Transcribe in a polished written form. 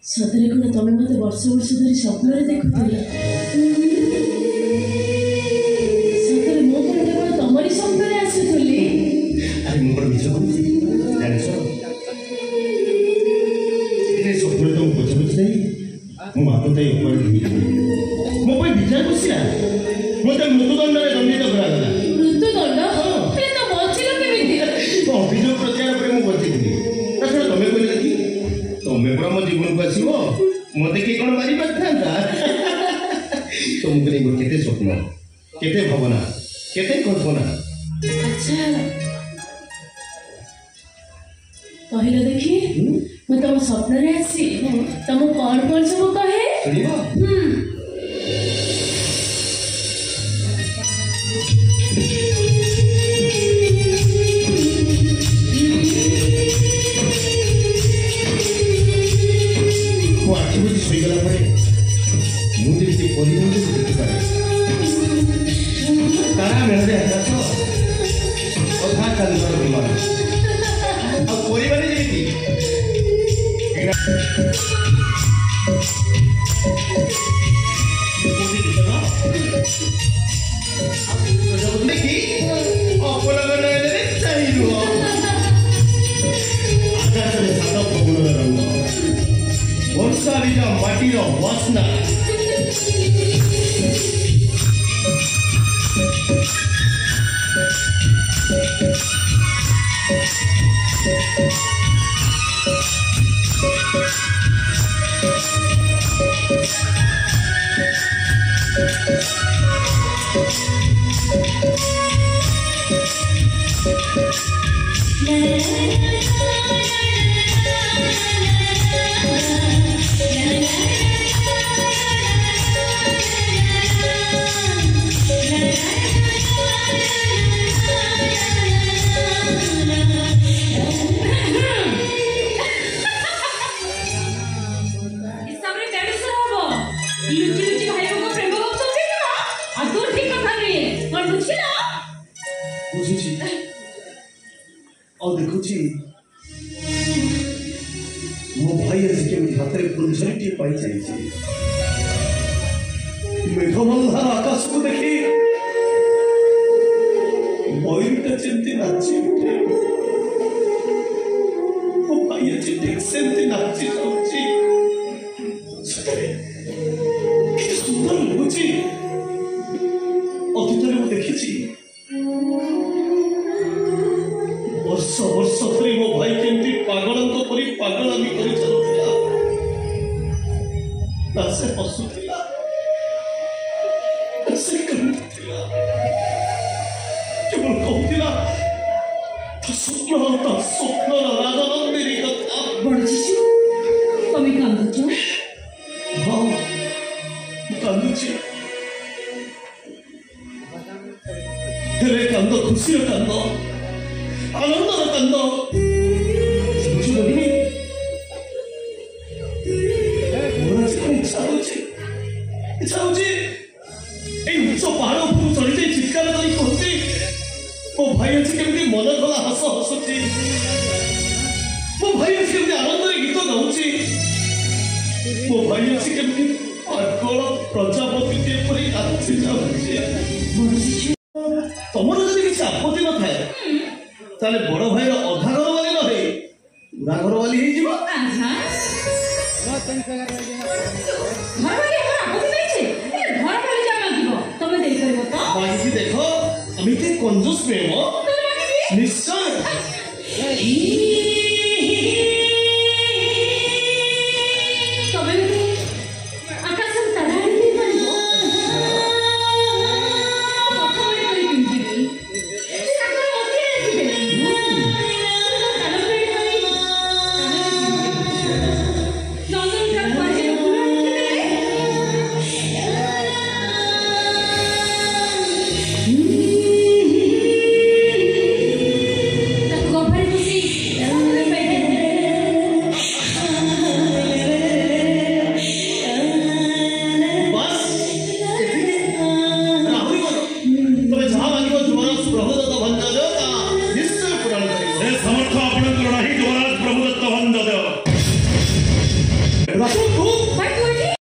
सतरे कौन तमें मत वर्ष वर्ष धरी स्वप्न देखुल सतरे मो कौन केवल तमरी स्वप्न आसुली अरे मुझे मिछ जानिस स्वप्न तो बुझ बुझ नहीं मो हाथ तई ऊपर मो पे विचार बसिया मते मृत्युदंड रे दंडित करागला मृत्युदंड पे तो बचिलो केमिति अभियोग प्रत्यार पर मु बचिली ताछड़ तमे कहले कि तमे पूरा मो जीवन को आसीबो मते के कोन मारी पथांता तुमको नहीं केते स्वप्न केते भावना केते कल्पना अच्छा कहला देखी मैं तुम स्वप्न रे आसी तुम कौन सब कहे सुनिबो तारा मेरे हाथ अधा कांदर विमान परिवार जेती देखी अपलगन चाहिए आकाश में सात फगुण रंग वर्षा बीजा माटीर वासना और देखुची मो भाई आज के हाथ में फुलझड़ी पाई जाइए मेघमल्हार आकाश को देखी मयूरटा चिंती नाची उठे मो भाई आज ठीक सेमती नाची जाउची सतरे कितने सुंदर लगुची अतीत में देखी वर्ष वर्ष धरी मो भाई केमती पागल परी पागलामी कर चलुला से हसुला से करुला केवल कहूला स्वप्न राजानंदिनी कथा बड़ शिशु तमें कांदुच हाँ कांदुची हेले कांद खुशी कांद आनंदर कांद बुझिबनी इच्छा होची उच्च पहाड़ उपरू चढ़ी जाई चित्कार करी कहती मो भाई आज केमती मन खोला हस हसुची मो भाई आज केमती आनंद गीत गाउची मो भाई आज केमती पागल प्रजापति परी नाची जाउची तमर जदि किसी आपत्ति न थाए ताले बड़ भाई अधा घर वाली न है पूरा घर वाली ही जीवा देखो अमित कंजूस प्रेम निश्चय କରିବା।